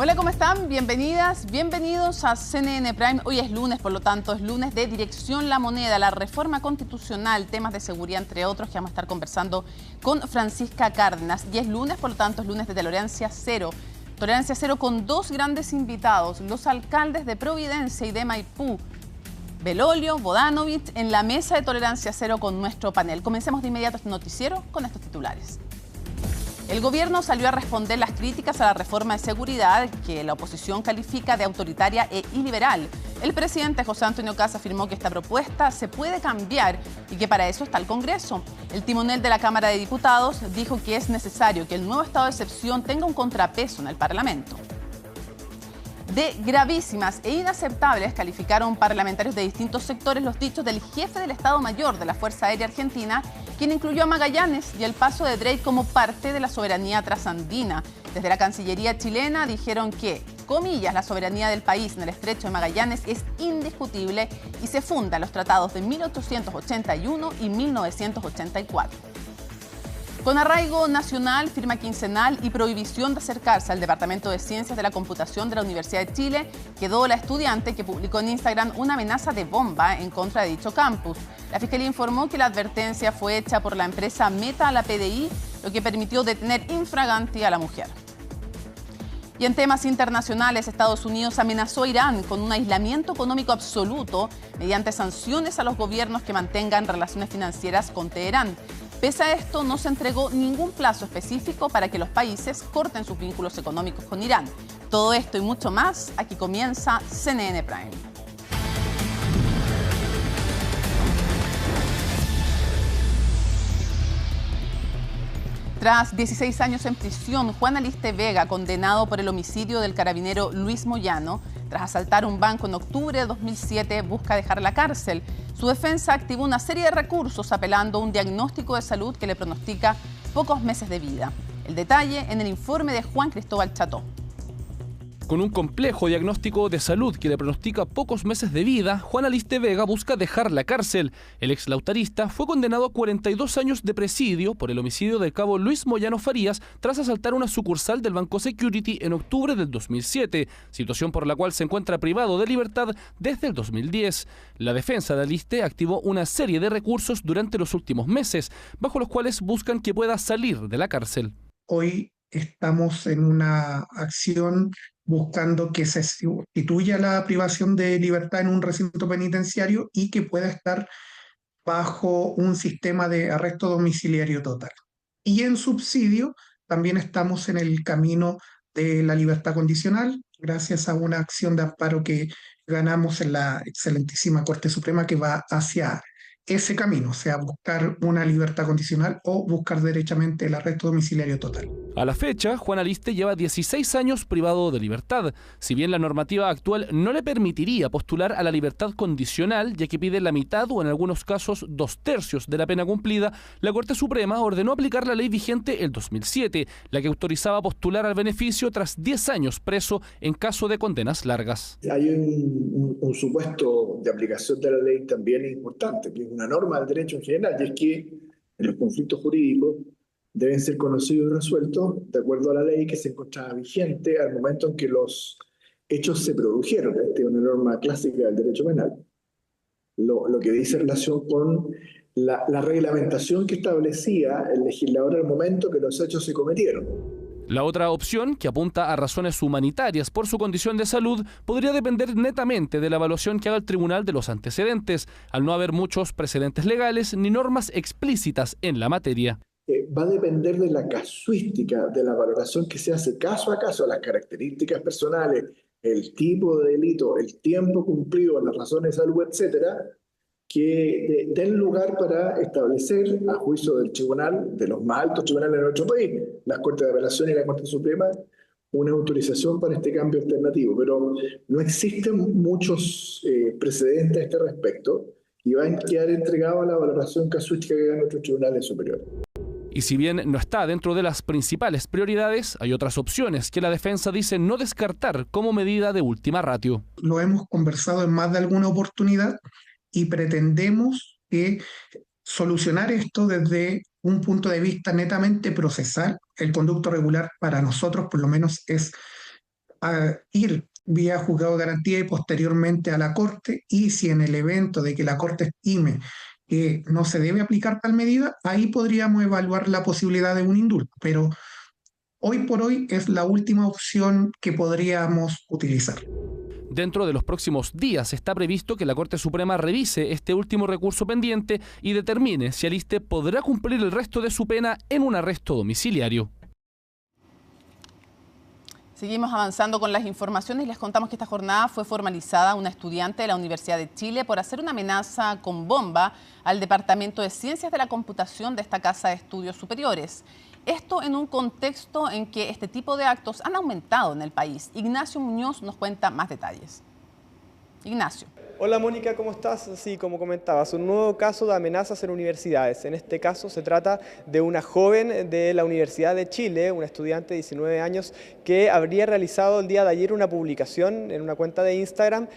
Hola, ¿cómo están? Bienvenidas, bienvenidos a CNN Prime. Hoy es lunes, por lo tanto, es lunes de Dirección La Moneda, la reforma constitucional, temas de seguridad, entre otros, que vamos a estar conversando con Francisca Cárdenas. Y es lunes, por lo tanto, es lunes de Tolerancia Cero. Tolerancia Cero con dos grandes invitados, los alcaldes de Providencia y de Maipú, Belolio, Bodanovich, en la mesa de Tolerancia Cero con nuestro panel. Comencemos de inmediato este noticiero con estos titulares. El gobierno salió a responder las críticas a la reforma de seguridad que la oposición califica de autoritaria e iliberal. El presidente José Antonio Kast afirmó que esta propuesta se puede cambiar y que para eso está el Congreso. El timonel de la Cámara de Diputados dijo que es necesario que el nuevo estado de excepción tenga un contrapeso en el Parlamento. De gravísimas e inaceptables calificaron parlamentarios de distintos sectores los dichos del jefe del Estado Mayor de la Fuerza Aérea Argentina, quien incluyó a Magallanes y el paso de Drake como parte de la soberanía trasandina. Desde la Cancillería chilena dijeron que, comillas, la soberanía del país en el Estrecho de Magallanes es indiscutible y se funda en los tratados de 1881 y 1984. Con arraigo nacional, firma quincenal y prohibición de acercarse al Departamento de Ciencias de la Computación de la Universidad de Chile, quedó la estudiante que publicó en Instagram una amenaza de bomba en contra de dicho campus. La Fiscalía informó que la advertencia fue hecha por la empresa Meta a la PDI, lo que permitió detener infraganti a la mujer. Y en temas internacionales, Estados Unidos amenazó a Irán con un aislamiento económico absoluto mediante sanciones a los gobiernos que mantengan relaciones financieras con Teherán. Pese a esto, no se entregó ningún plazo específico para que los países corten sus vínculos económicos con Irán. Todo esto y mucho más, aquí comienza CNN Prime. Tras 16 años en prisión, Juan Aliste Vega, condenado por el homicidio del carabinero Luis Moyano, tras asaltar un banco en octubre de 2007, busca dejar la cárcel. Su defensa activó una serie de recursos apelando a un diagnóstico de salud que le pronostica pocos meses de vida. El detalle en el informe de Juan Cristóbal Cható. Con un complejo diagnóstico de salud que le pronostica pocos meses de vida, Juan Aliste Vega busca dejar la cárcel. El exlautarista fue condenado a 42 años de presidio por el homicidio del cabo Luis Moyano Farías tras asaltar una sucursal del Banco Security en octubre del 2007, situación por la cual se encuentra privado de libertad desde el 2010. La defensa de Aliste activó una serie de recursos durante los últimos meses, bajo los cuales buscan que pueda salir de la cárcel. Hoy estamos en una acción buscando que se sustituya la privación de libertad en un recinto penitenciario y que pueda estar bajo un sistema de arresto domiciliario total. Y en subsidio también estamos en el camino de la libertad condicional, gracias a una acción de amparo que ganamos en la excelentísima Corte Suprema que va hacia ese camino, o sea, buscar una libertad condicional o buscar derechamente el arresto domiciliario total. A la fecha, Juan Aliste lleva 16 años privado de libertad. Si bien la normativa actual no le permitiría postular a la libertad condicional, ya que pide la mitad o en algunos casos 2/3 de la pena cumplida, la Corte Suprema ordenó aplicar la ley vigente el 2007, la que autorizaba postular al beneficio tras 10 años preso en caso de condenas largas. Hay un supuesto de aplicación de la ley también importante, que es una norma del derecho en general, y es que en los conflictos jurídicos deben ser conocidos y resueltos de acuerdo a la ley que se encontraba vigente al momento en que los hechos se produjeron. Esta es una norma clásica del derecho penal. Lo que dice en relación con la reglamentación que establecía el legislador al momento que los hechos se cometieron. La otra opción, que apunta a razones humanitarias por su condición de salud, podría depender netamente de la evaluación que haga el tribunal de los antecedentes, al no haber muchos precedentes legales ni normas explícitas en la materia. Va a depender de la casuística, de la valoración que se hace caso a caso, las características personales, el tipo de delito, el tiempo cumplido, las razones de salud, etcétera, que den lugar para establecer, a juicio del tribunal, de los más altos tribunales de nuestro país, las Cortes de Apelación y la Corte Suprema, una autorización para este cambio alternativo. Pero no existen muchos precedentes a este respecto y van a quedar entregados a la valoración casuística que hagan nuestros tribunales superiores. Y si bien no está dentro de las principales prioridades, hay otras opciones que la defensa dice no descartar como medida de última ratio. Lo hemos conversado en más de alguna oportunidad y pretendemos que solucionar esto desde un punto de vista netamente procesal. El conducto regular para nosotros por lo menos es ir vía juzgado de garantía y posteriormente a la Corte, y si en el evento de que la Corte estime que no se debe aplicar tal medida, ahí podríamos evaluar la posibilidad de un indulto, pero hoy por hoy es la última opción que podríamos utilizar. Dentro de los próximos días está previsto que la Corte Suprema revise este último recurso pendiente y determine si Aliste podrá cumplir el resto de su pena en un arresto domiciliario. Seguimos avanzando con las informaciones y les contamos que esta jornada fue formalizada una estudiante de la Universidad de Chile por hacer una amenaza con bomba al Departamento de Ciencias de la Computación de esta Casa de Estudios Superiores. Esto en un contexto en que este tipo de actos han aumentado en el país. Ignacio Muñoz nos cuenta más detalles. Ignacio. Hola Mónica, ¿cómo estás? Sí, como comentabas, un nuevo caso de amenazas en universidades. En este caso se trata de una joven de la Universidad de Chile, una estudiante de 19 años, que habría realizado el día de ayer una publicación en una cuenta de Instagram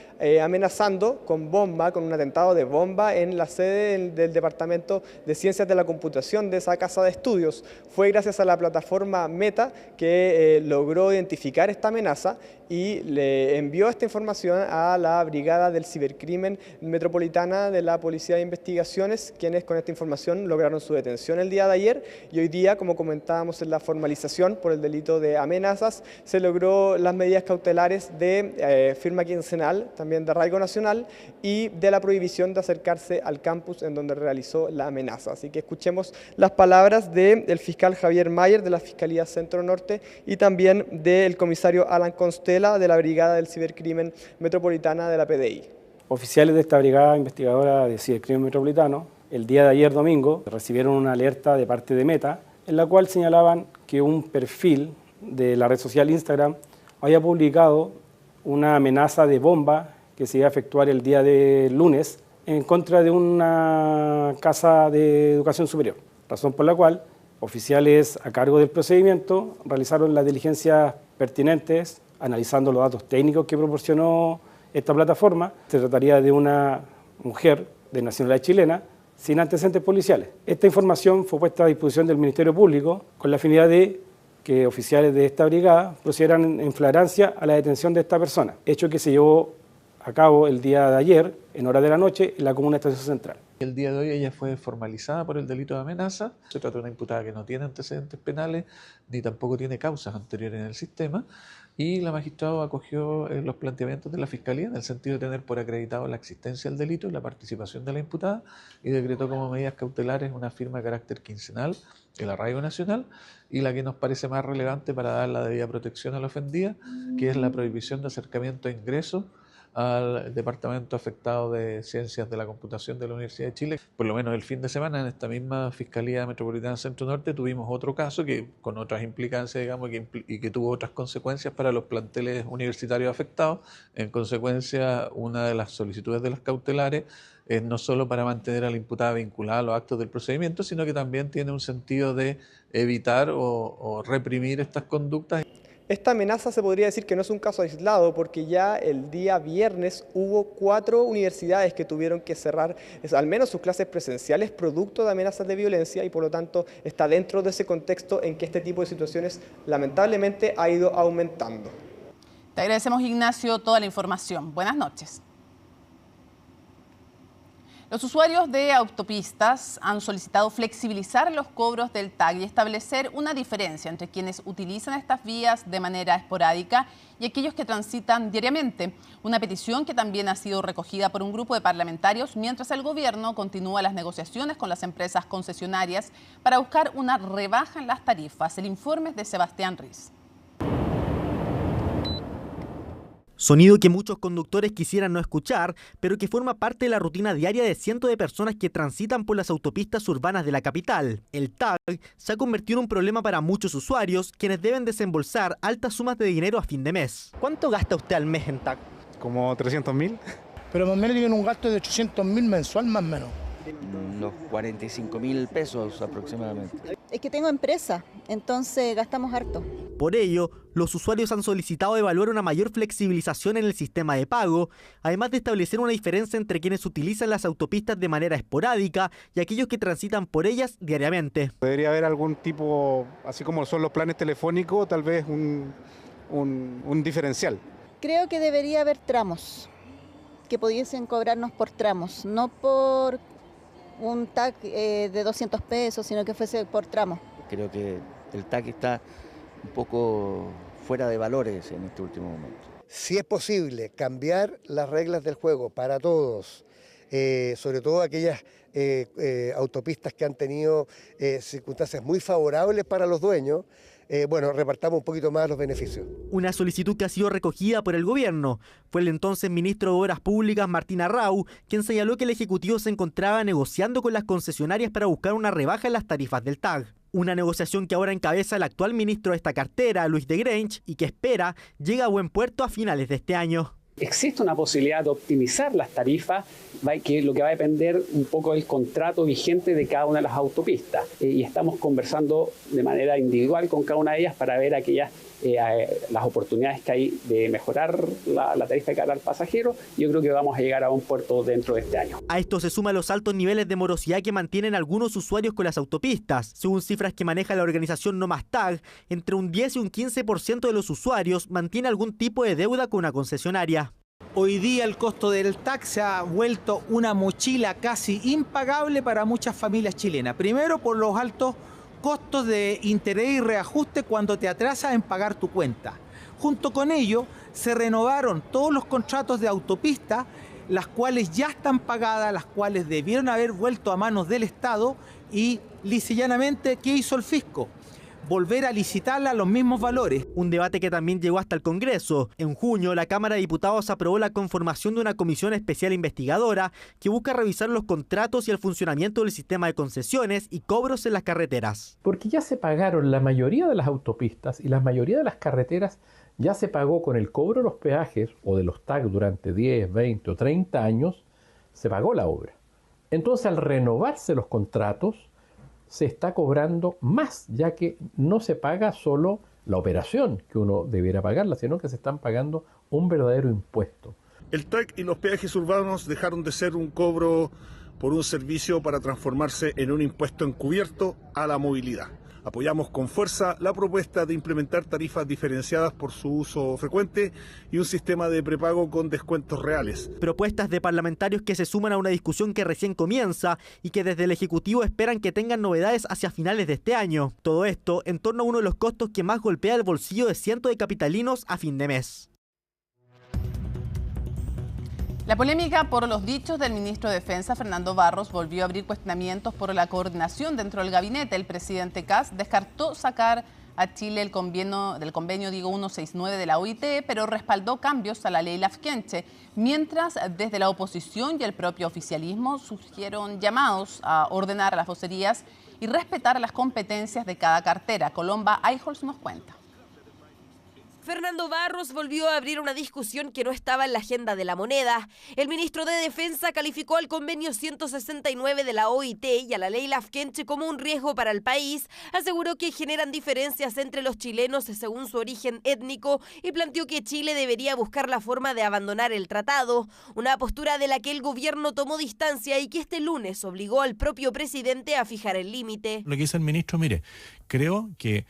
amenazando con bomba, con un atentado de bomba en la sede del Departamento de Ciencias de la Computación de esa casa de estudios. Fue gracias a la plataforma Meta que logró identificar esta amenaza y le envió esta información a la Brigada del Cibercrimen Metropolitana de la Policía de Investigaciones, quienes con esta información lograron su detención el día de ayer, y hoy día, como comentábamos en la formalización por el delito de amenazas, se logró las medidas cautelares de firma quincenal, también de arraigo nacional, y de la prohibición de acercarse al campus en donde realizó la amenaza. Así que escuchemos las palabras del fiscal Javier Mayer de la Fiscalía Centro Norte y también del comisario Alan Constella de la Brigada del Cibercrimen Metropolitana de la PDI. Oficiales de esta brigada investigadora de cibercrimen metropolitano, el día de ayer domingo, recibieron una alerta de parte de Meta, en la cual señalaban que un perfil de la red social Instagram había publicado una amenaza de bomba que se iba a efectuar el día de lunes en contra de una casa de educación superior, razón por la cual oficiales a cargo del procedimiento realizaron las diligencias pertinentes analizando los datos técnicos que proporcionó esta plataforma. Se trataría de una mujer de nacionalidad chilena sin antecedentes policiales. Esta información fue puesta a disposición del Ministerio Público con la finalidad de que oficiales de esta brigada procedieran en flagrancia a la detención de esta persona, hecho que se llevó a cabo el día de ayer, en horas de la noche, en la comuna de Estación Central. El día de hoy ella fue formalizada por el delito de amenaza. Se trata de una imputada que no tiene antecedentes penales ni tampoco tiene causas anteriores en el sistema, y la magistrada acogió los planteamientos de la Fiscalía en el sentido de tener por acreditado la existencia del delito y la participación de la imputada, y decretó como medidas cautelares una firma de carácter quincenal, el arraigo nacional, y la que nos parece más relevante para dar la debida protección a la ofendida, que es la prohibición de acercamiento e ingreso al departamento afectado de Ciencias de la Computación de la Universidad de Chile. Por lo menos el fin de semana en esta misma Fiscalía Metropolitana Centro Norte tuvimos otro caso que con otras implicancias, digamos, y que tuvo otras consecuencias para los planteles universitarios afectados. En consecuencia, una de las solicitudes de las cautelares es no solo para mantener a la imputada vinculada a los actos del procedimiento, sino que también tiene un sentido de evitar o reprimir estas conductas. Esta amenaza se podría decir que no es un caso aislado, porque ya el día viernes hubo 4 universidades que tuvieron que cerrar al menos sus clases presenciales producto de amenazas de violencia, y por lo tanto está dentro de ese contexto en que este tipo de situaciones lamentablemente ha ido aumentando. Te agradecemos, Ignacio, toda la información. Buenas noches. Los usuarios de autopistas han solicitado flexibilizar los cobros del TAG y establecer una diferencia entre quienes utilizan estas vías de manera esporádica y aquellos que transitan diariamente. Una petición que también ha sido recogida por un grupo de parlamentarios mientras el gobierno continúa las negociaciones con las empresas concesionarias para buscar una rebaja en las tarifas. El informe es de Sebastián Riz. Sonido que muchos conductores quisieran no escuchar, pero que forma parte de la rutina diaria de cientos de personas que transitan por las autopistas urbanas de la capital. El TAG se ha convertido en un problema para muchos usuarios, quienes deben desembolsar altas sumas de dinero a fin de mes. ¿Cuánto gasta usted al mes en TAG? Como 300.000. Pero más o menos tienen un gasto de 800.000 mensual, más o menos. Unos 45.000 pesos aproximadamente. Es que tengo empresa, entonces gastamos harto. Por ello, los usuarios han solicitado evaluar una mayor flexibilización en el sistema de pago, además de establecer una diferencia entre quienes utilizan las autopistas de manera esporádica y aquellos que transitan por ellas diariamente. Debería haber algún tipo, así como son los planes telefónicos, tal vez un diferencial. Creo que debería haber tramos, que pudiesen cobrarnos por tramos, no por un TAC de 200 pesos, sino que fuese por tramos. Creo que el TAC está un poco fuera de valores en este último momento. Si es posible cambiar las reglas del juego para todos, sobre todo aquellas autopistas que han tenido circunstancias muy favorables para los dueños, repartamos un poquito más los beneficios. Una solicitud que ha sido recogida por el gobierno. Fue el entonces ministro de Obras Públicas, Martín Arrau, quien señaló que el Ejecutivo se encontraba negociando con las concesionarias para buscar una rebaja en las tarifas del TAG. Una negociación que ahora encabeza el actual ministro de esta cartera, Luis de Grange, y que espera llegue a buen puerto a finales de este año. Existe una posibilidad de optimizar las tarifas, que lo que va a depender un poco del contrato vigente de cada una de las autopistas. Y estamos conversando de manera individual con cada una de ellas para ver las oportunidades que hay de mejorar la tarifa de cara al pasajero. Yo creo que vamos a llegar a un puerto dentro de este año. A esto se suman los altos niveles de morosidad que mantienen algunos usuarios con las autopistas. Según cifras que maneja la organización No Más TAG, entre un 10 y un 15% de los usuarios mantiene algún tipo de deuda con una concesionaria. Hoy día el costo del TAC se ha vuelto una mochila casi impagable para muchas familias chilenas. Primero por los altos costos de interés y reajuste cuando te atrasas en pagar tu cuenta. Junto con ello se renovaron todos los contratos de autopista, las cuales ya están pagadas, las cuales debieron haber vuelto a manos del Estado y lisa y llanamente, ¿qué hizo el fisco? Volver a licitarla a los mismos valores. Un debate que también llegó hasta el Congreso. En junio, la Cámara de Diputados aprobó la conformación de una comisión especial investigadora que busca revisar los contratos y el funcionamiento del sistema de concesiones y cobros en las carreteras. Porque ya se pagaron la mayoría de las autopistas y la mayoría de las carreteras ya se pagó con el cobro de los peajes o de los TAC durante 10, 20 o 30 años, se pagó la obra. Entonces, al renovarse los contratos, se está cobrando más, ya que no se paga solo la operación que uno debiera pagarla, sino que se están pagando un verdadero impuesto. El TAC y los peajes urbanos dejaron de ser un cobro por un servicio para transformarse en un impuesto encubierto a la movilidad. Apoyamos con fuerza la propuesta de implementar tarifas diferenciadas por su uso frecuente y un sistema de prepago con descuentos reales. Propuestas de parlamentarios que se suman a una discusión que recién comienza y que desde el Ejecutivo esperan que tengan novedades hacia finales de este año. Todo esto en torno a uno de los costos que más golpea el bolsillo de cientos de capitalinos a fin de mes. La polémica por los dichos del ministro de Defensa, Fernando Barros, volvió a abrir cuestionamientos por la coordinación dentro del gabinete. El presidente Kast descartó sacar a Chile del convenio 169 de la OIT, pero respaldó cambios a la ley Lafkenche, mientras desde la oposición y el propio oficialismo surgieron llamados a ordenar a las vocerías y respetar las competencias de cada cartera. Colomba Eichholz nos cuenta. Fernando Barros volvió a abrir una discusión que no estaba en la agenda de la moneda. El ministro de Defensa calificó al convenio 169 de la OIT y a la ley Lafkenche como un riesgo para el país, aseguró que generan diferencias entre los chilenos según su origen étnico y planteó que Chile debería buscar la forma de abandonar el tratado, una postura de la que el gobierno tomó distancia y que este lunes obligó al propio presidente a fijar el límite. Lo que dice el ministro, mire, creo que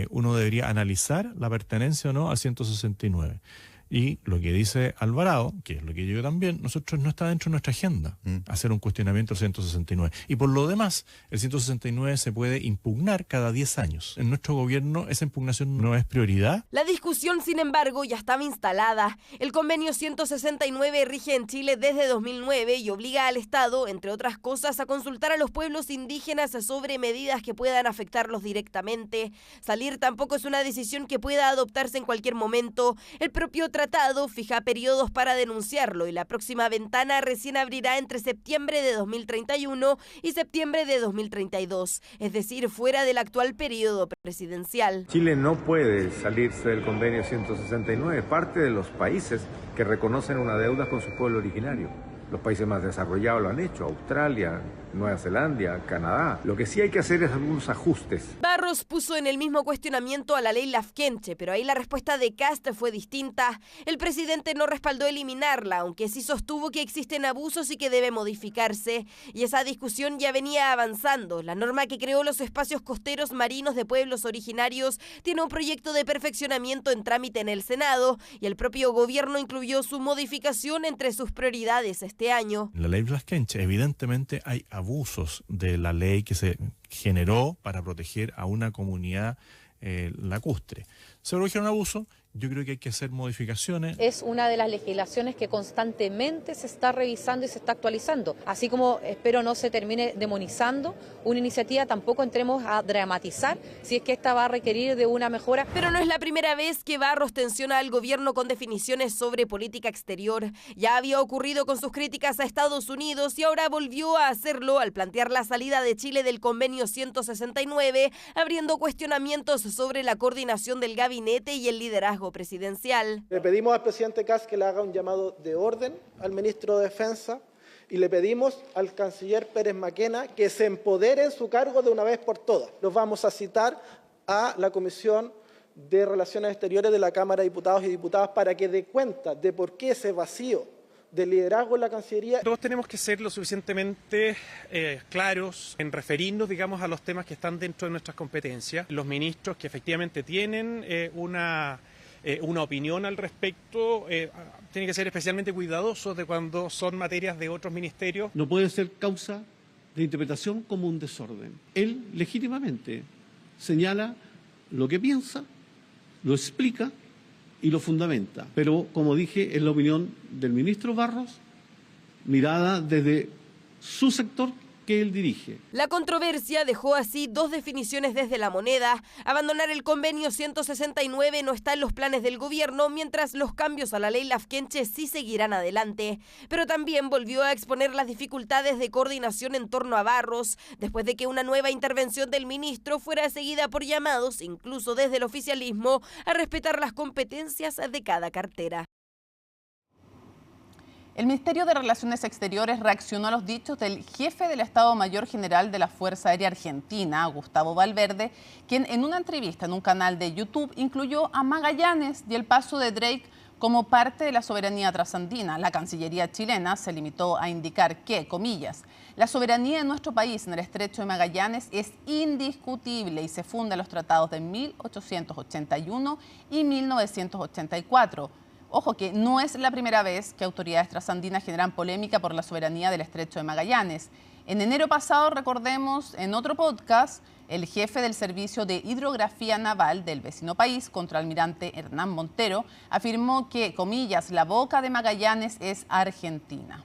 uno debería analizar la pertenencia o no al 169. Y lo que dice Alvarado, que es lo que yo también, nosotros no está dentro de nuestra agenda hacer un cuestionamiento al 169. Y por lo demás, el 169 se puede impugnar cada 10 años. En nuestro gobierno esa impugnación no es prioridad. La discusión, sin embargo, ya estaba instalada. El convenio 169 rige en Chile desde 2009 y obliga al Estado, entre otras cosas, a consultar a los pueblos indígenas sobre medidas que puedan afectarlos directamente. Salir tampoco es una decisión que pueda adoptarse en cualquier momento. El propio tratado fija periodos para denunciarlo y la próxima ventana recién abrirá entre septiembre de 2031 y septiembre de 2032, es decir, fuera del actual periodo presidencial. Chile no puede salirse del convenio 169, parte de los países que reconocen una deuda con su pueblo originario. Los países más desarrollados lo han hecho, Australia, Nueva Zelanda, Canadá. Lo que sí hay que hacer es algunos ajustes. Barros puso en el mismo cuestionamiento a la ley Lafkenche, pero ahí la respuesta de Kast fue distinta. El presidente no respaldó eliminarla, aunque sí sostuvo que existen abusos y que debe modificarse. Y esa discusión ya venía avanzando. La norma que creó los espacios costeros marinos de pueblos originarios tiene un proyecto de perfeccionamiento en trámite en el Senado y el propio gobierno incluyó su modificación entre sus prioridades este año. En la ley Lafkenche, evidentemente hay abusos de la ley que se generó para proteger a una comunidad lacustre. Se produjeron abusos, yo creo que hay que hacer modificaciones. Es una de las legislaciones que constantemente se está revisando y se está actualizando. Así como espero no se termine demonizando una iniciativa, tampoco entremos a dramatizar si es que esta va a requerir de una mejora. Pero no es la primera vez que Barros tensiona al gobierno con definiciones sobre política exterior. Ya había ocurrido con sus críticas a Estados Unidos y ahora volvió a hacerlo al plantear la salida de Chile del Convenio 169, abriendo cuestionamientos sobre la coordinación del gabinete y el liderazgo presidencial. Le pedimos al presidente Kast que le haga un llamado de orden al ministro de Defensa y le pedimos al canciller Pérez Maquena que se empodere en su cargo de una vez por todas. Los vamos a citar a la Comisión de Relaciones Exteriores de la Cámara de Diputados y Diputadas para que dé cuenta de por qué ese vacío de liderazgo en la Cancillería. Todos tenemos que ser lo suficientemente claros en referirnos, digamos, a los temas que están dentro de nuestras competencias. Los ministros que efectivamente tienen una opinión al respecto, tienen que ser especialmente cuidadosos de cuando son materias de otros ministerios. No puede ser causa de interpretación como un desorden. Él legítimamente señala lo que piensa, lo explica y lo fundamenta. Pero, como dije, es la opinión del ministro Barros, mirada desde su sector que él dirige. La controversia dejó así dos definiciones desde la moneda. Abandonar el convenio 169 no está en los planes del gobierno, mientras los cambios a la ley Lafkenche sí seguirán adelante. Pero también volvió a exponer las dificultades de coordinación en torno a Barros, después de que una nueva intervención del ministro fuera seguida por llamados, incluso desde el oficialismo, a respetar las competencias de cada cartera. El Ministerio de Relaciones Exteriores reaccionó a los dichos del jefe del Estado Mayor General de la Fuerza Aérea Argentina, Gustavo Valverde, quien en una entrevista en un canal de YouTube incluyó a Magallanes y el paso de Drake como parte de la soberanía trasandina. La Cancillería chilena se limitó a indicar que, comillas, la soberanía de nuestro país en el Estrecho de Magallanes es indiscutible y se funda en los tratados de 1881 y 1984. Ojo que no es la primera vez que autoridades trasandinas generan polémica por la soberanía del Estrecho de Magallanes. En enero pasado, recordemos, en otro podcast, el jefe del Servicio de Hidrografía Naval del vecino país, contraalmirante Hernán Montero, afirmó que, comillas, la boca de Magallanes es Argentina.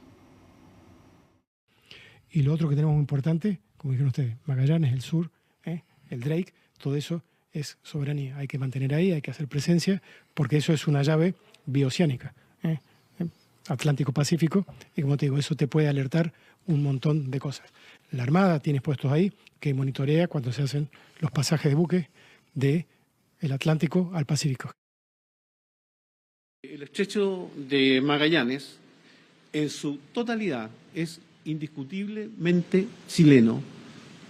Y lo otro que tenemos muy importante, como dijeron ustedes, Magallanes, el sur, el Drake, todo eso es soberanía. Hay que mantener ahí, hay que hacer presencia, porque eso es una llave bioceánica, Atlántico-Pacífico, y como te digo, eso te puede alertar un montón de cosas. La Armada tiene puestos ahí que monitorea cuando se hacen los pasajes de buques del Atlántico al Pacífico. El Estrecho de Magallanes, en su totalidad, es indiscutiblemente chileno,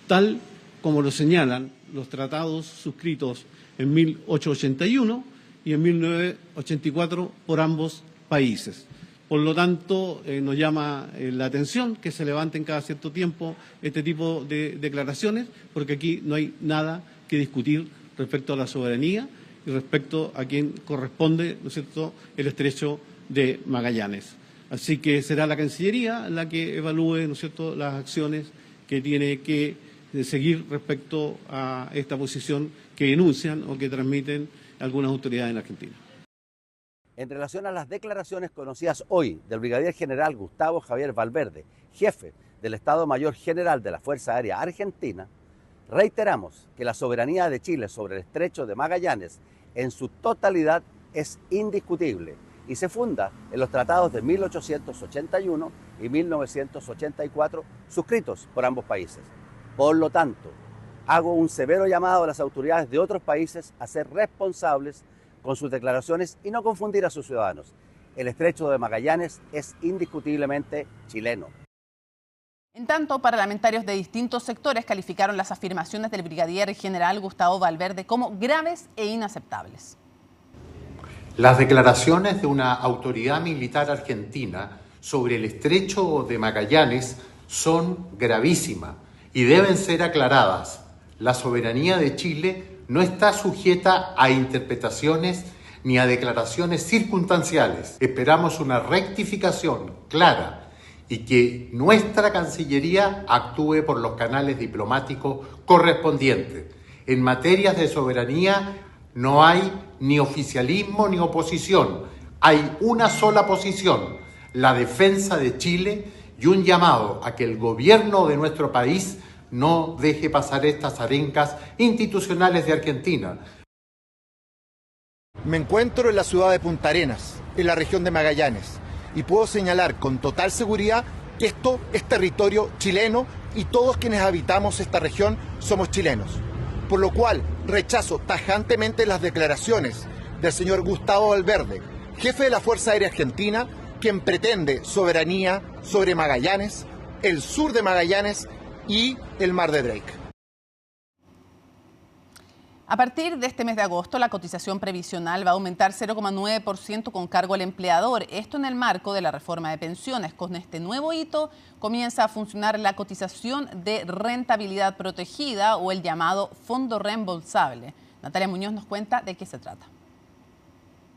tal como lo señalan los tratados suscritos en 1881 y en 1984 por ambos países. Por lo tanto, nos llama la atención que se levanten cada cierto tiempo este tipo de declaraciones, porque aquí no hay nada que discutir respecto a la soberanía y respecto a quien corresponde, ¿no es cierto?, el Estrecho de Magallanes. Así que será la Cancillería la que evalúe, ¿no es cierto?, las acciones que tiene que seguir respecto a esta posición que enuncian o que transmiten algunas autoridades en Argentina. En relación a las declaraciones conocidas hoy del brigadier general Gustavo Javier Valverde, jefe del Estado Mayor General de la Fuerza Aérea Argentina, reiteramos que la soberanía de Chile sobre el Estrecho de Magallanes en su totalidad es indiscutible y se funda en los tratados de 1881 y 1984 suscritos por ambos países. Por lo tanto, hago un severo llamado a las autoridades de otros países a ser responsables con sus declaraciones y no confundir a sus ciudadanos. El estrecho de Magallanes es indiscutiblemente chileno. En tanto, parlamentarios de distintos sectores calificaron las afirmaciones del brigadier general Gustavo Valverde como graves e inaceptables. Las declaraciones de una autoridad militar argentina sobre el estrecho de Magallanes son gravísimas y deben ser aclaradas. La soberanía de Chile no está sujeta a interpretaciones ni a declaraciones circunstanciales. Esperamos una rectificación clara y que nuestra Cancillería actúe por los canales diplomáticos correspondientes. En materias de soberanía no hay ni oficialismo ni oposición. Hay una sola posición, la defensa de Chile y un llamado a que el gobierno de nuestro país no deje pasar estas arencas institucionales de Argentina. Me encuentro en la ciudad de Punta Arenas, en la región de Magallanes, y puedo señalar con total seguridad que esto es territorio chileno y todos quienes habitamos esta región somos chilenos. Por lo cual rechazo tajantemente las declaraciones del señor Gustavo Valverde, jefe de la Fuerza Aérea Argentina, quien pretende soberanía sobre Magallanes, el sur de Magallanes y el mar de Drake. A partir de este mes de agosto, la cotización previsional va a aumentar 0,9% con cargo al empleador. Esto en el marco de la reforma de pensiones. Con este nuevo hito comienza a funcionar la cotización de rentabilidad protegida o el llamado fondo reembolsable. Natalia Muñoz nos cuenta de qué se trata.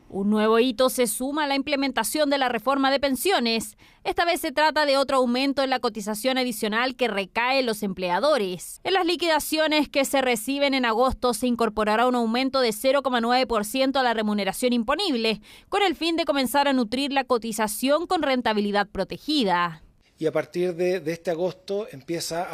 Un nuevo hito se suma a la implementación de la reforma de pensiones. Esta vez se trata de otro aumento en la cotización adicional que recae en los empleadores. En las liquidaciones que se reciben en agosto se incorporará un aumento de 0,9% a la remuneración imponible, con el fin de comenzar a nutrir la cotización con rentabilidad protegida. Y a partir de este agosto empieza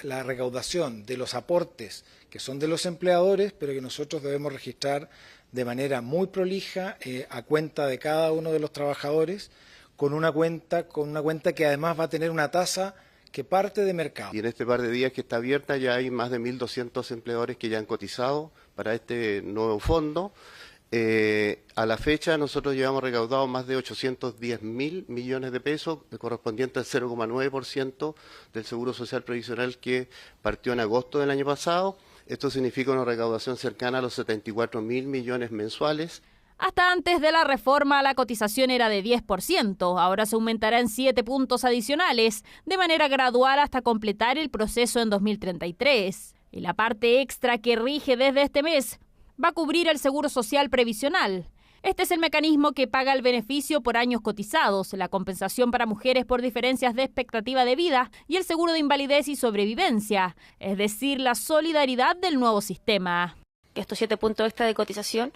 la recaudación de los aportes que son de los empleadores, pero que nosotros debemos registrar de manera muy prolija a cuenta de cada uno de los trabajadores, con una cuenta que además va a tener una tasa que parte de mercado. Y en este par de días que está abierta ya hay más de 1.200 empleadores que ya han cotizado para este nuevo fondo. A la fecha nosotros llevamos recaudado más de 810.000 millones de pesos, correspondiente al 0,9% del Seguro Social Previsional que partió en agosto del año pasado. Esto significa una recaudación cercana a los 74.000 millones mensuales. Hasta antes de la reforma, la cotización era de 10%. Ahora se aumentará en 7 puntos adicionales, de manera gradual hasta completar el proceso en 2033. Y la parte extra que rige desde este mes va a cubrir el Seguro Social Previsional. Este es el mecanismo que paga el beneficio por años cotizados, la compensación para mujeres por diferencias de expectativa de vida y el seguro de invalidez y sobrevivencia, es decir, la solidaridad del nuevo sistema. Estos 7 puntos extra de cotización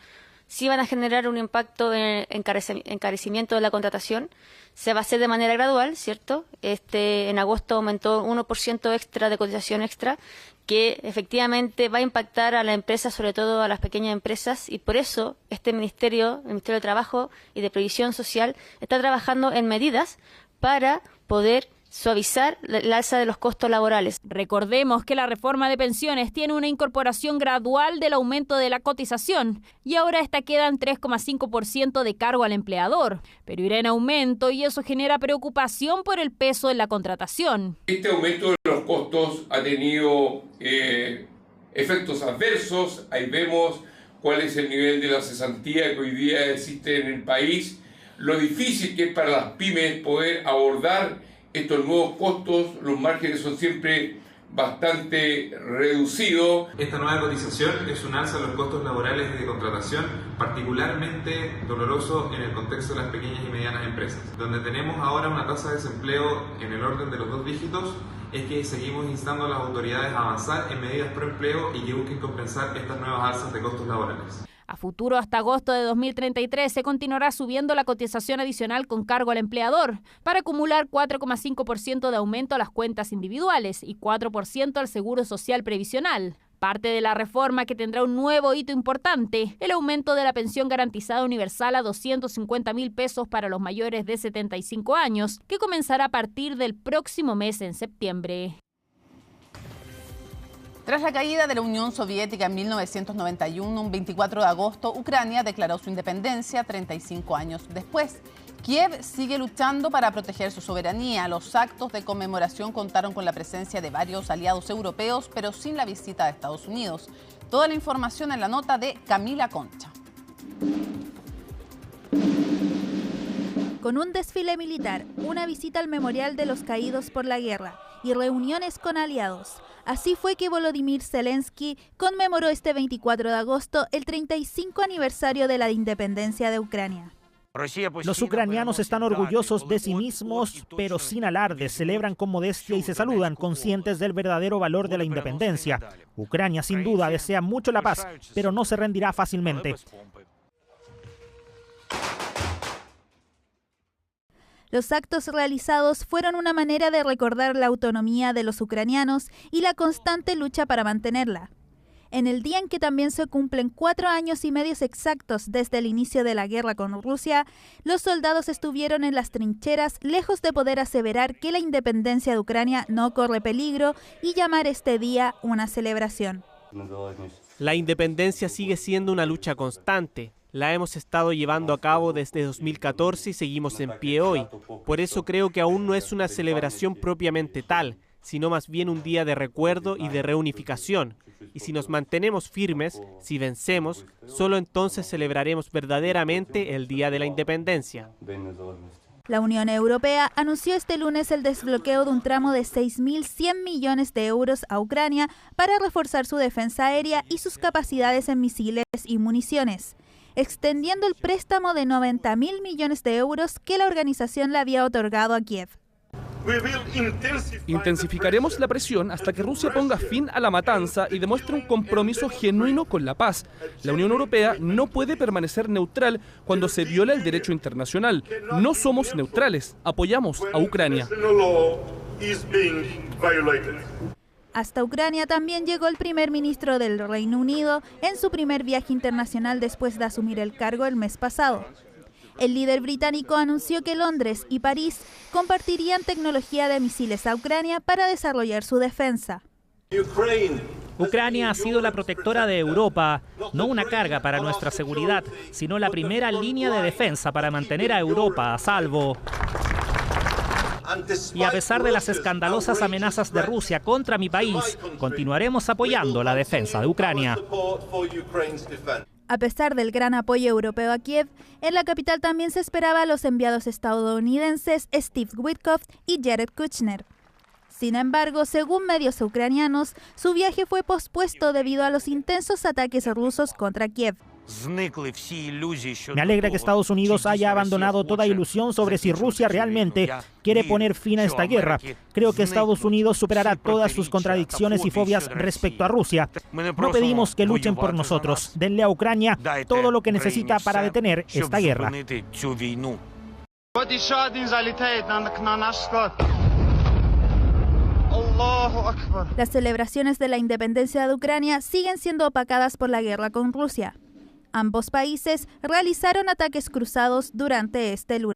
sí van a generar un impacto en encarecimiento de la contratación. Se va a hacer de manera gradual, ¿cierto? En agosto aumentó 1% extra de cotización extra, que efectivamente va a impactar a la empresa, sobre todo a las pequeñas empresas, y por eso el Ministerio de Trabajo y de Previsión Social está trabajando en medidas para poder suavizar el alza de los costos laborales. Recordemos que la reforma de pensiones tiene una incorporación gradual del aumento de la cotización y ahora esta queda en 3,5% de cargo al empleador, pero irá en aumento y eso genera preocupación por el peso en la contratación. Este aumento de los costos ha tenido efectos adversos. Ahí vemos cuál es el nivel de la cesantía que hoy día existe en el país, lo difícil que es para las pymes poder abordar estos nuevos costos. Los márgenes son siempre bastante reducidos. Esta nueva cotización es un alza en los costos laborales de contratación, particularmente doloroso en el contexto de las pequeñas y medianas empresas, donde tenemos ahora una tasa de desempleo en el orden de los 2 dígitos. Es que seguimos instando a las autoridades a avanzar en medidas pro empleo y que busquen compensar estas nuevas alzas de costos laborales. A futuro, hasta agosto de 2033, se continuará subiendo la cotización adicional con cargo al empleador para acumular 4,5% de aumento a las cuentas individuales y 4% al Seguro Social Previsional. Parte de la reforma que tendrá un nuevo hito importante, el aumento de la pensión garantizada universal a 250.000 pesos para los mayores de 75 años, que comenzará a partir del próximo mes en septiembre. Tras la caída de la Unión Soviética en 1991, un 24 de agosto, Ucrania declaró su independencia 35 años después. Kiev sigue luchando para proteger su soberanía. Los actos de conmemoración contaron con la presencia de varios aliados europeos, pero sin la visita de Estados Unidos. Toda la información en la nota de Camila Concha. Con un desfile militar, una visita al memorial de los caídos por la guerra y reuniones con aliados. Así fue que Volodymyr Zelensky conmemoró este 24 de agosto el 35 aniversario de la independencia de Ucrania. Los ucranianos están orgullosos de sí mismos, pero sin alarde, celebran con modestia y se saludan, conscientes del verdadero valor de la independencia. Ucrania sin duda desea mucho la paz, pero no se rendirá fácilmente. Los actos realizados fueron una manera de recordar la autonomía de los ucranianos y la constante lucha para mantenerla. En el día en que también se cumplen 4 años y medio exactos desde el inicio de la guerra con Rusia, los soldados estuvieron en las trincheras lejos de poder aseverar que la independencia de Ucrania no corre peligro y llamar este día una celebración. La independencia sigue siendo una lucha constante. La hemos estado llevando a cabo desde 2014 y seguimos en pie hoy. Por eso creo que aún no es una celebración propiamente tal, sino más bien un día de recuerdo y de reunificación. Y si nos mantenemos firmes, si vencemos, solo entonces celebraremos verdaderamente el Día de la Independencia. La Unión Europea anunció este lunes el desbloqueo de un tramo de 6.100 millones de euros a Ucrania para reforzar su defensa aérea y sus capacidades en misiles y municiones, extendiendo el préstamo de 90.000 millones de euros que la organización le había otorgado a Kiev. Intensificaremos la presión hasta que Rusia ponga fin a la matanza y demuestre un compromiso genuino con la paz. La Unión Europea no puede permanecer neutral cuando se viola el derecho internacional. No somos neutrales, apoyamos a Ucrania. Hasta Ucrania también llegó el primer ministro del Reino Unido en su primer viaje internacional después de asumir el cargo el mes pasado. El líder británico anunció que Londres y París compartirían tecnología de misiles a Ucrania para desarrollar su defensa. Ucrania ha sido la protectora de Europa, no una carga para nuestra seguridad, sino la primera línea de defensa para mantener a Europa a salvo. Y a pesar de las escandalosas amenazas de Rusia contra mi país, continuaremos apoyando la defensa de Ucrania. A pesar del gran apoyo europeo a Kiev, en la capital también se esperaba a los enviados estadounidenses Steve Witkoff y Jared Kushner. Sin embargo, según medios ucranianos, su viaje fue pospuesto debido a los intensos ataques rusos contra Kiev. Me alegra que Estados Unidos haya abandonado toda ilusión sobre si Rusia realmente quiere poner fin a esta guerra. Creo que Estados Unidos superará todas sus contradicciones y fobias respecto a Rusia. No pedimos que luchen por nosotros. Denle a Ucrania todo lo que necesita para detener esta guerra. Las celebraciones de la independencia de Ucrania siguen siendo opacadas por la guerra con Rusia. Ambos países realizaron ataques cruzados durante este lunes.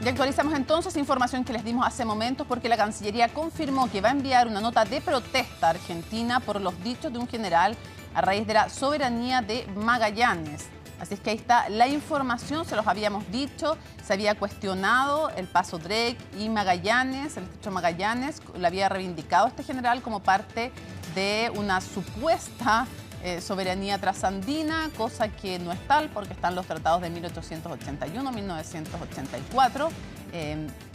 Y actualizamos entonces información que les dimos hace momentos porque la Cancillería confirmó que va a enviar una nota de protesta a Argentina por los dichos de un general a raíz de la soberanía de Magallanes. Así es que ahí está la información, se los habíamos dicho, se había cuestionado el paso Drake y Magallanes, el estrecho Magallanes, lo había reivindicado este general como parte de una supuesta soberanía trasandina, cosa que no es tal porque están los tratados de 1881, 1984,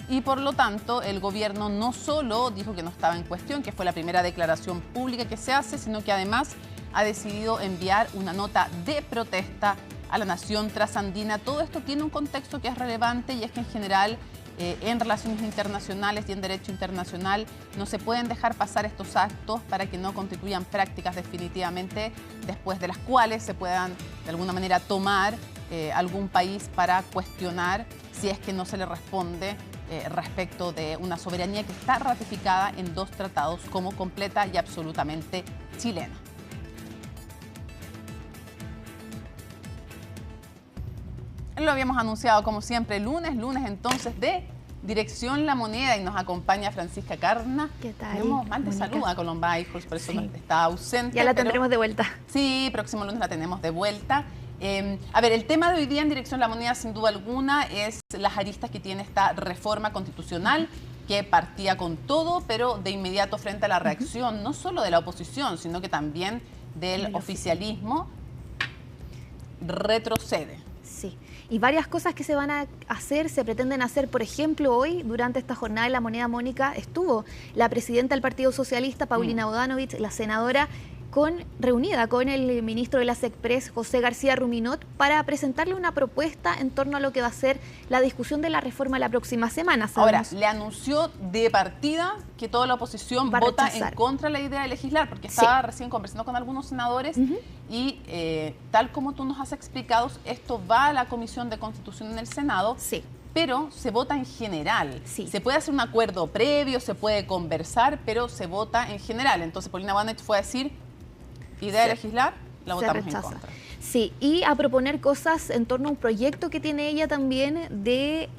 y por lo tanto el gobierno no solo dijo que no estaba en cuestión, que fue la primera declaración pública que se hace, sino que además ha decidido enviar una nota de protesta a la nación trasandina. Todo esto tiene un contexto que es relevante y es que en general en relaciones internacionales y en derecho internacional no se pueden dejar pasar estos actos para que no constituyan prácticas definitivamente después de las cuales se puedan de alguna manera tomar algún país para cuestionar si es que no se le responde respecto de una soberanía que está ratificada en 2 tratados como completa y absolutamente chilena. Lo habíamos anunciado como siempre lunes entonces de Dirección La Moneda y nos acompaña Francisca Carna. ¿Qué tal? Tenemos mal de salud a Colomba Eichholz, por eso está ausente. Ya la tendremos de vuelta. Sí, próximo lunes la tenemos de vuelta. A ver, el tema de hoy día en Dirección La Moneda, sin duda alguna, es las aristas que tiene esta reforma constitucional, que partía con todo, pero de inmediato frente a la reacción, no solo de la oposición, sino que también del oficialismo, retrocede. Sí, y varias cosas que se van a hacer, se pretenden hacer. Por ejemplo, hoy, durante esta jornada de La Moneda, Mónica, estuvo la presidenta del Partido Socialista, Paulina Bodanovich, la senadora, reunida con el ministro de la SECPRES, José García Ruminot, para presentarle una propuesta en torno a lo que va a ser la discusión de la reforma la próxima semana. Ahora, le anunció de partida que toda la oposición vota en contra de la idea de legislar, porque estaba recién conversando con algunos senadores y tal como tú nos has explicado, esto va a la Comisión de Constitución en el Senado. Pero se vota en general. Se puede hacer un acuerdo previo, se puede conversar, pero se vota en general. Entonces, Paulina Bodanovich fue a decir, idea de legislar, la votamos en contra. Sí, y a proponer cosas en torno a un proyecto que tiene ella también de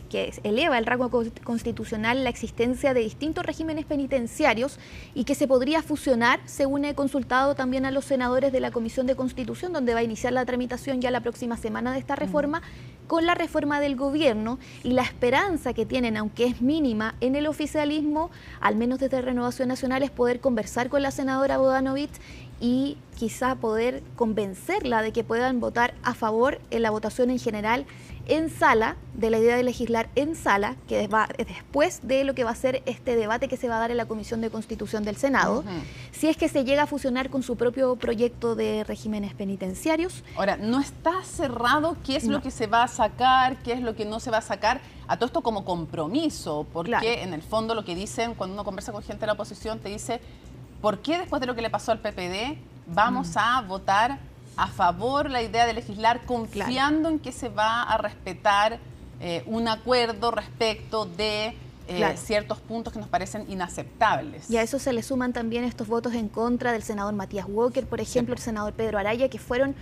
que eleva el rango constitucional la existencia de distintos regímenes penitenciarios y que se podría fusionar, según he consultado también a los senadores de la Comisión de Constitución, donde va a iniciar la tramitación ya la próxima semana de esta reforma, con la reforma del gobierno, y la esperanza que tienen, aunque es mínima, en el oficialismo, al menos desde Renovación Nacional, es poder conversar con la senadora Bodanovich y quizá poder convencerla de que puedan votar a favor en la votación en general en sala, de la idea de legislar en sala, que va después de lo que va a ser este debate que se va a dar en la Comisión de Constitución del Senado, si es que se llega a fusionar con su propio proyecto de regímenes penitenciarios. Ahora, no está cerrado qué es lo que se va a sacar, qué es lo que no se va a sacar, a todo esto como compromiso, porque en el fondo lo que dicen, cuando uno conversa con gente de la oposición, te dice, ¿por qué después de lo que le pasó al PPD vamos a votar a favor la idea de legislar confiando en que se va a respetar un acuerdo respecto de ciertos puntos que nos parecen inaceptables? Y a eso se le suman también estos votos en contra del senador Matías Walker, por ejemplo, el senador Pedro Araya, que fueron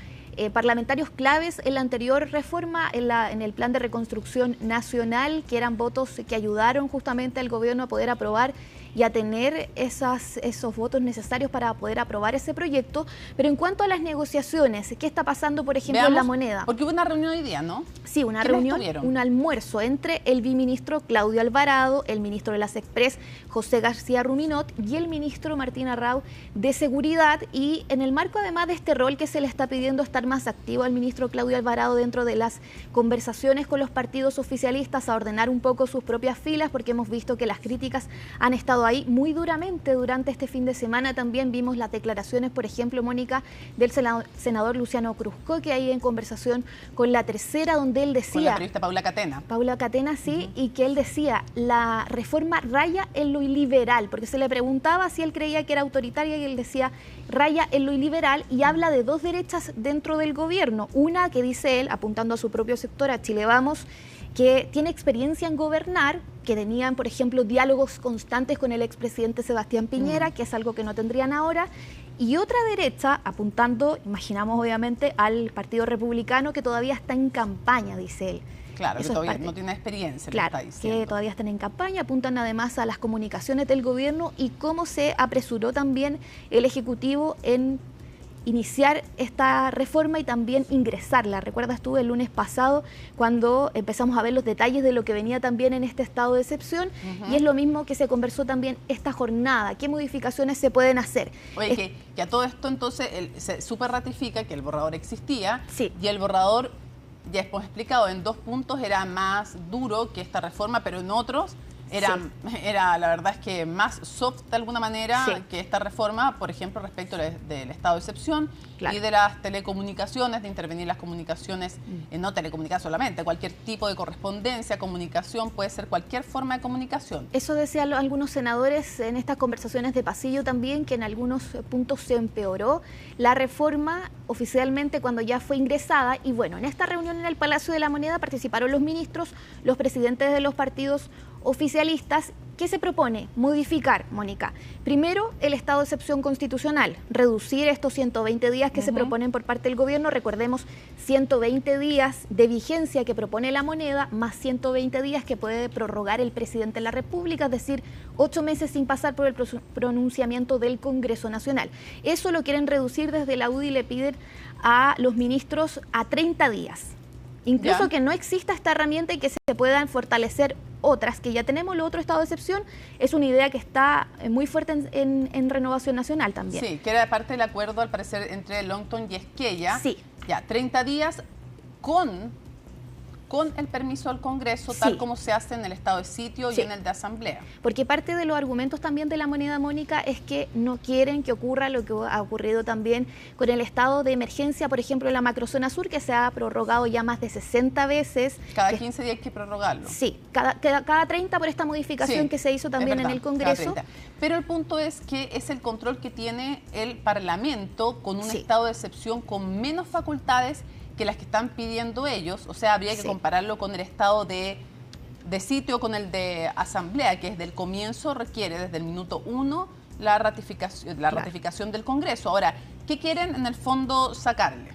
parlamentarios claves en la anterior reforma, en el plan de reconstrucción nacional, que eran votos que ayudaron justamente al gobierno a poder aprobar y a tener esos votos necesarios para poder aprobar ese proyecto. Pero en cuanto a las negociaciones, ¿qué está pasando, por ejemplo, en La Moneda? Porque hubo una reunión hoy día, ¿no? Sí, una reunión, un almuerzo entre el viceministro Claudio Alvarado, el ministro de la SECPRES, José García Ruminot, y el ministro Martín Arrau de Seguridad. Y en el marco, además de este rol que se le está pidiendo estar más activo al ministro Claudio Alvarado dentro de las conversaciones con los partidos oficialistas, a ordenar un poco sus propias filas, porque hemos visto que las críticas han estado ahí muy duramente durante este fin de semana. También vimos las declaraciones, por ejemplo, Mónica, del senador Luciano Cruzco, que ahí en conversación con La Tercera, donde él decía... Con la periodista Paula Catena. Paula Catena, sí, y que él decía, la reforma raya en lo iliberal, porque se le preguntaba si él creía que era autoritaria y él decía, raya en lo iliberal, y habla de dos derechas dentro del gobierno. Una que dice él, apuntando a su propio sector, a Chile Vamos, que tiene experiencia en gobernar, que tenían, por ejemplo, diálogos constantes con el expresidente Sebastián Piñera, que es algo que no tendrían ahora, y otra derecha, apuntando, imaginamos obviamente, al Partido Republicano, que todavía está en campaña, dice él. Claro, que todavía no tiene experiencia. Claro, que todavía están en campaña, apuntan además a las comunicaciones del gobierno y cómo se apresuró también el Ejecutivo en iniciar esta reforma y también ingresarla. ¿Recuerdas tú el lunes pasado cuando empezamos a ver los detalles de lo que venía también en este estado de excepción? Y es lo mismo que se conversó también esta jornada. ¿Qué modificaciones se pueden hacer? Oye, que a todo esto entonces se súper ratifica que el borrador existía y el borrador, ya hemos explicado, en 2 puntos era más duro que esta reforma, pero en otros era la verdad es que más soft de alguna manera que esta reforma, por ejemplo, respecto del estado de excepción y de las telecomunicaciones, de intervenir las comunicaciones, no telecomunicaciones solamente, cualquier tipo de correspondencia, comunicación, puede ser cualquier forma de comunicación. Eso decían algunos senadores en estas conversaciones de pasillo también, que en algunos puntos se empeoró la reforma oficialmente cuando ya fue ingresada. Y bueno, en esta reunión en el Palacio de la Moneda participaron los ministros, los presidentes de los partidos oficialistas. ¿Qué se propone? Modificar, Mónica. Primero, el estado de excepción constitucional, reducir estos 120 días que se proponen por parte del gobierno. Recordemos, 120 días de vigencia que propone la moneda, más 120 días que puede prorrogar el presidente de la República, es decir, 8 meses sin pasar por el pronunciamiento del Congreso Nacional. Eso lo quieren reducir desde la UDI, le piden a los ministros a 30 días. Incluso que no exista esta herramienta y que se puedan fortalecer otras, que ya tenemos. Lo otro, estado de excepción, es una idea que está muy fuerte en Renovación Nacional también. Sí, que era parte del acuerdo, al parecer, entre Longton y Esquella. Sí. Ya, 30 días con el permiso del Congreso, tal como se hace en el estado de sitio y en el de asamblea. Porque parte de los argumentos también de la moneda, Mónica, es que no quieren que ocurra lo que ha ocurrido también con el estado de emergencia, por ejemplo, en la macrozona sur, que se ha prorrogado ya más de 60 veces. Cada 15 días hay que prorrogarlo. Sí, cada 30 por esta modificación que se hizo también en el Congreso. Pero el punto es que es el control que tiene el Parlamento con un estado de excepción con menos facultades que las que están pidiendo ellos. O sea, habría que compararlo con el estado de sitio, con el de asamblea, que desde el comienzo requiere, desde el minuto 1, la ratificación del Congreso. Ahora, ¿qué quieren en el fondo sacarle?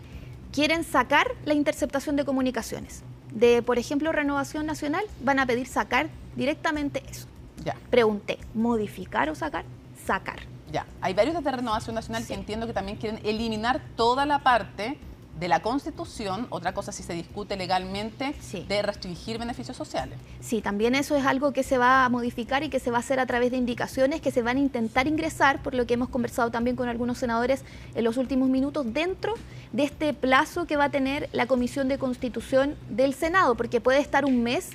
Quieren sacar la interceptación de comunicaciones. De, por ejemplo, Renovación Nacional, van a pedir sacar directamente eso. Ya. Pregunté, ¿modificar o sacar? Sacar. Ya, hay varios desde Renovación Nacional que entiendo que también quieren eliminar toda la parte de la Constitución, otra cosa si se discute legalmente, de restringir beneficios sociales. Sí, también eso es algo que se va a modificar y que se va a hacer a través de indicaciones que se van a intentar ingresar, por lo que hemos conversado también con algunos senadores en los últimos minutos, dentro de este plazo que va a tener la Comisión de Constitución del Senado, porque puede estar un mes.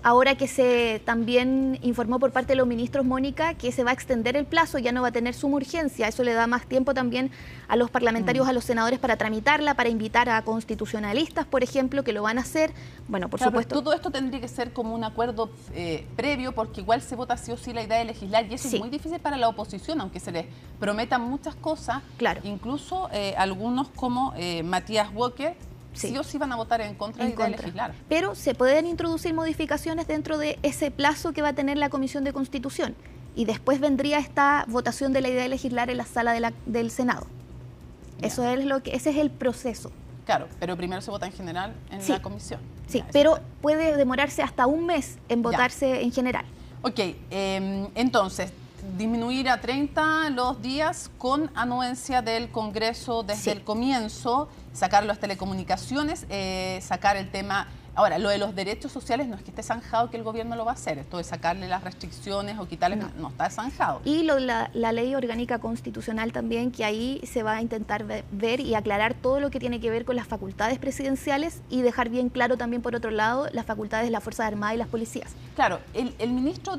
Ahora que se también informó por parte de los ministros, Mónica, que se va a extender el plazo, ya no va a tener suma urgencia. Eso le da más tiempo también a los parlamentarios, a los senadores para tramitarla, para invitar a constitucionalistas, por ejemplo, que lo van a hacer. Bueno, por supuesto. Todo esto tendría que ser como un acuerdo previo, porque igual se vota sí o sí la idea de legislar, y eso es muy difícil para la oposición, aunque se les prometan muchas cosas. Claro. Incluso algunos como Matías Walker, sí o sí van a votar en contra de legislar. Pero se pueden introducir modificaciones dentro de ese plazo que va a tener la Comisión de Constitución. Y después vendría esta votación de la idea de legislar en la sala del Senado. Eso es ese es el proceso. Claro, pero primero se vota en general en la comisión. Sí, pero puede demorarse hasta un mes en votarse en general. Ok, entonces, disminuir a 30 los días con anuencia del Congreso desde el comienzo, sacar las telecomunicaciones, sacar el tema. Ahora, lo de los derechos sociales no es que esté zanjado que el gobierno lo va a hacer, esto de sacarle las restricciones o quitarles, no está zanjado. Y la ley orgánica constitucional también, que ahí se va a intentar ver y aclarar todo lo que tiene que ver con las facultades presidenciales y dejar bien claro también, por otro lado, las facultades de las Fuerzas Armadas y las policías. Claro, el ministro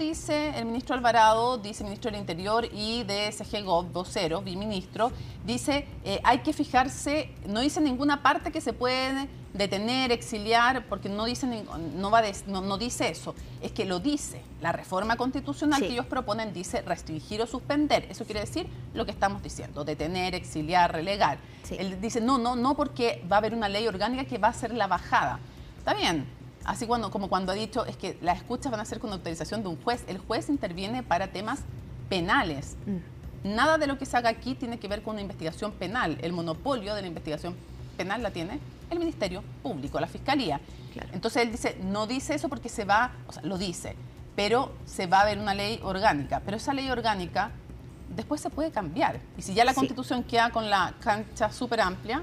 Alvarado, dice ministro del Interior, y de SG-Gov, vocero, biministro, dice hay que fijarse, no dice en ninguna parte que se puede detener, exiliar, porque no dice eso, es que lo dice. La reforma constitucional que ellos proponen dice restringir o suspender. Eso quiere decir lo que estamos diciendo, detener, exiliar, relegar. Él dice no, porque va a haber una ley orgánica que va a ser la bajada. Está bien, así como cuando ha dicho, es que las escuchas van a ser con autorización de un juez. El juez interviene para temas penales. Nada de lo que se haga aquí tiene que ver con una investigación penal. El monopolio de la investigación penal la tiene el Ministerio Público, la Fiscalía. Claro. Entonces él dice, no dice eso porque lo dice, pero se va a ver una ley orgánica. Pero esa ley orgánica después se puede cambiar. Y si ya la Constitución queda con la cancha súper amplia,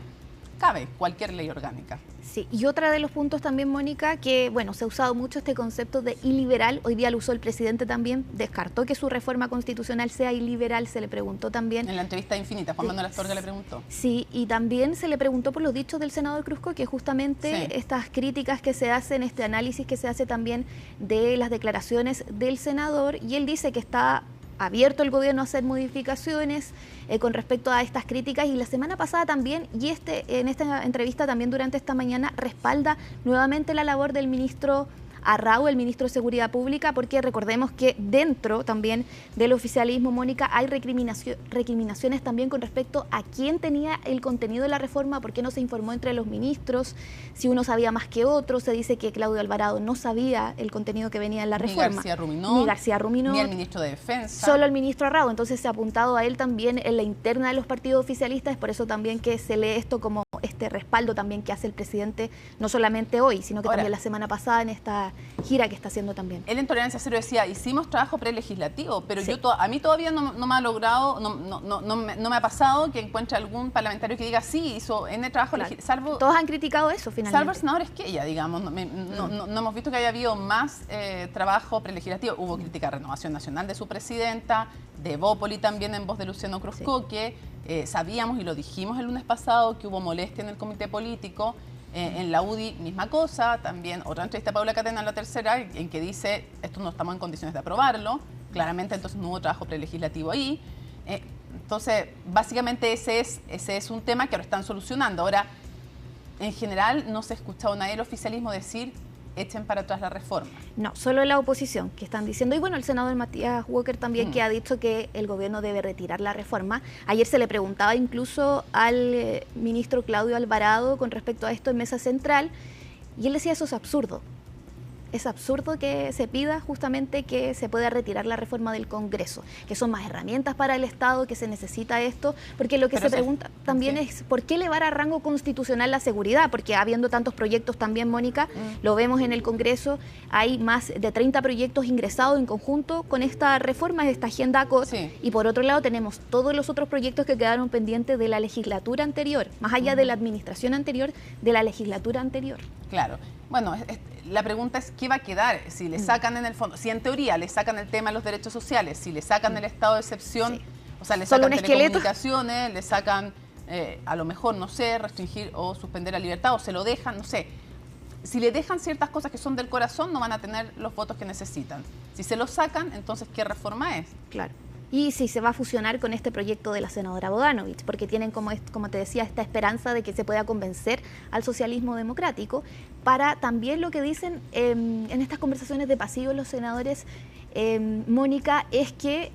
cabe cualquier ley orgánica. Sí, y otra de los puntos también, Mónica, que bueno, se ha usado mucho este concepto de iliberal, hoy día lo usó el presidente también, descartó que su reforma constitucional sea iliberal, se le preguntó también. En la entrevista infinita, Juan Manuel Astorga le preguntó. Sí, y también se le preguntó por los dichos del senador Cruzco, que justamente estas críticas que se hacen, este análisis que se hace también de las declaraciones del senador, y él dice que está abierto el gobierno a hacer modificaciones con respecto a estas críticas, y la semana pasada también, y en esta entrevista también durante esta mañana, respalda nuevamente la labor del ministro Arrau, el ministro de Seguridad Pública, porque recordemos que dentro también del oficialismo, Mónica, hay recriminaciones también con respecto a quién tenía el contenido de la reforma, por qué no se informó entre los ministros, si uno sabía más que otro. Se dice que Claudio Alvarado no sabía el contenido que venía en la reforma. Ni García Ruminó, ni el ministro de Defensa. Solo el ministro Arrau. Entonces se ha apuntado a él también en la interna de los partidos oficialistas. Es por eso también que se lee esto como este respaldo también que hace el presidente, no solamente hoy, sino que también la semana pasada en esta gira que está haciendo también. Él en Tolerancia Cero decía, hicimos trabajo prelegislativo, pero a mí todavía no me ha logrado, no me ha pasado que encuentre algún parlamentario que diga, sí, hizo en el trabajo legislativo. Todos han criticado eso, finalmente. Salvo el senador Esquella, digamos. No hemos visto que haya habido más trabajo prelegislativo. Hubo crítica a Renovación Nacional de su presidenta, de Bópoli también en voz de Luciano Cruzcoque. Sabíamos y lo dijimos el lunes pasado que hubo molestia en el comité político. En la UDI, misma cosa. También otra entrevista a Paula Catena en La Tercera, en que dice, esto no estamos en condiciones de aprobarlo. Claramente, entonces no hubo trabajo prelegislativo ahí. Entonces, básicamente ese es un tema que ahora están solucionando. Ahora, en general, no se ha escuchado a nadie del oficialismo decir, echen para atrás la reforma. No, solo la oposición, que están diciendo, y bueno, el senador Matías Walker también, que ha dicho que el gobierno debe retirar la reforma. Ayer se le preguntaba incluso al ministro Claudio Alvarado con respecto a esto en Mesa Central, y él decía, eso es absurdo. Es absurdo que se pida justamente que se pueda retirar la reforma del Congreso, que son más herramientas para el Estado, que se necesita esto, porque lo que se pregunta también es ¿por qué elevar a rango constitucional la seguridad? Porque habiendo tantos proyectos también, Mónica, lo vemos en el Congreso, hay más de 30 proyectos ingresados en conjunto con esta reforma, esta agenda ACOT, y por otro lado tenemos todos los otros proyectos que quedaron pendientes de la legislatura anterior, más allá de la administración anterior, de la legislatura anterior. Claro. Bueno, la pregunta es ¿qué va a quedar? Si le sacan en el fondo, si en teoría le sacan el tema de los derechos sociales, si le sacan el estado de excepción, o sea, le sacan telecomunicaciones, le sacan, a lo mejor, no sé, restringir o suspender la libertad, o se lo dejan, no sé. Si le dejan ciertas cosas que son del corazón, no van a tener los votos que necesitan. Si se los sacan, entonces, ¿qué reforma es? Claro. Y si se va a fusionar con este proyecto de la senadora Bodanovich, porque tienen, como te decía, esta esperanza de que se pueda convencer al socialismo democrático, para también lo que dicen en estas conversaciones de pasillo los senadores, Mónica, es que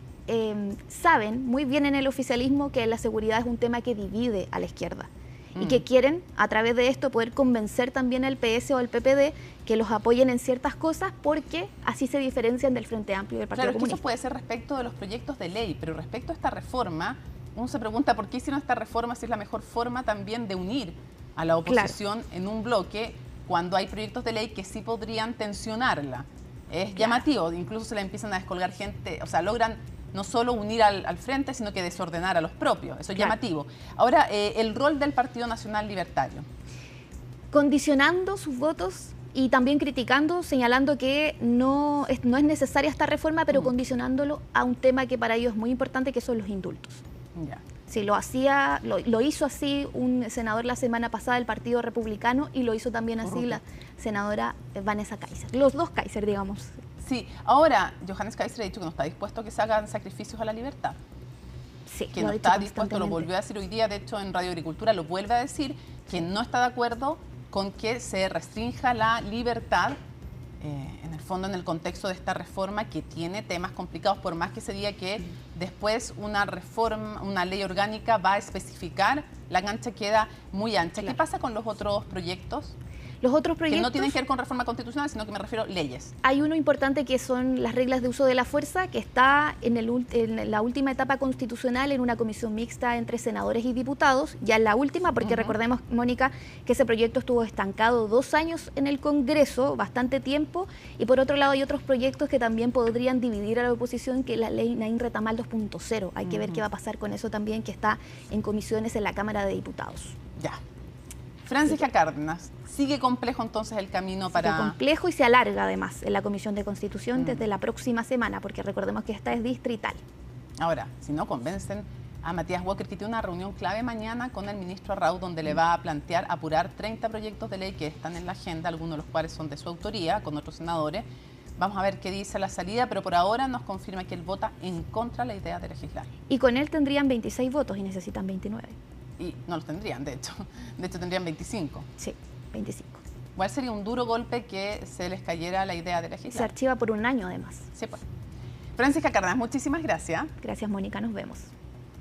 saben muy bien en el oficialismo que la seguridad es un tema que divide a la izquierda. Y que quieren, a través de esto, poder convencer también al PS o al PPD que los apoyen en ciertas cosas, porque así se diferencian del Frente Amplio y del Partido Comunista. Eso puede ser respecto de los proyectos de ley, pero respecto a esta reforma, uno se pregunta por qué hicieron esta reforma, si es la mejor forma también de unir a la oposición en un bloque, cuando hay proyectos de ley que sí podrían tensionarla. Es llamativo, incluso se le empiezan a descolgar gente, o sea, logran no solo unir al frente, sino que desordenar a los propios. Eso es llamativo. Ahora, el rol del Partido Nacional Libertario. Condicionando sus votos y también criticando, señalando que no es necesaria esta reforma, pero condicionándolo a un tema que para ellos es muy importante, que son los indultos. Ya. Sí, lo hizo así un senador la semana pasada del Partido Republicano, y lo hizo también así la senadora Vanessa Kaiser. Los dos Kaiser, digamos. Sí, ahora Johannes Kaiser ha dicho que no está dispuesto a que se hagan sacrificios a la libertad. Sí, que no está dispuesto, lo volvió a decir hoy día, de hecho en Radio Agricultura lo vuelve a decir, que no está de acuerdo con que se restrinja la libertad, en el fondo en el contexto de esta reforma que tiene temas complicados, por más que se diga que después una reforma, una ley orgánica va a especificar, la cancha queda muy ancha. ¿Qué pasa con los otros proyectos? Los otros proyectos... Que no tienen que ver con reforma constitucional, sino que me refiero a leyes. Hay uno importante que son las reglas de uso de la fuerza, que está en la última etapa constitucional, en una comisión mixta entre senadores y diputados, ya en la última, porque recordemos, Mónica, que ese proyecto estuvo estancado 2 años en el Congreso, bastante tiempo, y por otro lado hay otros proyectos que también podrían dividir a la oposición, que es la ley Naín Retamal 2.0. Hay que ver qué va a pasar con eso también, que está en comisiones en la Cámara de Diputados. Ya. Francisca Cárdenas, ¿sigue complejo entonces el camino para...? Sigue complejo y se alarga además en la Comisión de Constitución desde la próxima semana, porque recordemos que esta es distrital. Ahora, si no convencen a Matías Walker, que tiene una reunión clave mañana con el ministro Arrau, donde le va a plantear apurar 30 proyectos de ley que están en la agenda, algunos de los cuales son de su autoría, con otros senadores. Vamos a ver qué dice la salida, pero por ahora nos confirma que él vota en contra de la idea de legislar. Y con él tendrían 26 votos y necesitan 29. Y no los tendrían, de hecho. De hecho, tendrían 25. Sí, 25. Igual sería un duro golpe que se les cayera la idea de legislar. Se archiva por un año además. Sí, pues. Francisca Cárdenas, muchísimas gracias. Gracias, Mónica, nos vemos.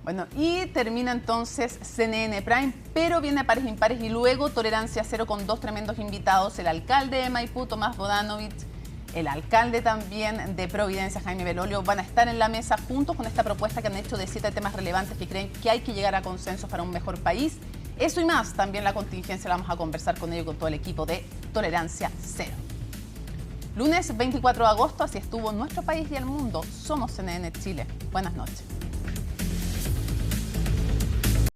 Bueno, y termina entonces CNN Prime, pero viene Pares Impares y luego Tolerancia Cero con dos tremendos invitados, el alcalde de Maipú, Tomás Bodanovich, el alcalde también de Providencia, Jaime Belolio, van a estar en la mesa juntos con esta propuesta que han hecho de 7 temas relevantes que creen que hay que llegar a consensos para un mejor país. Eso y más, también la contingencia, la vamos a conversar con ello y con todo el equipo de Tolerancia Cero. Lunes 24 de agosto, así estuvo nuestro país y el mundo. Somos CNN Chile. Buenas noches.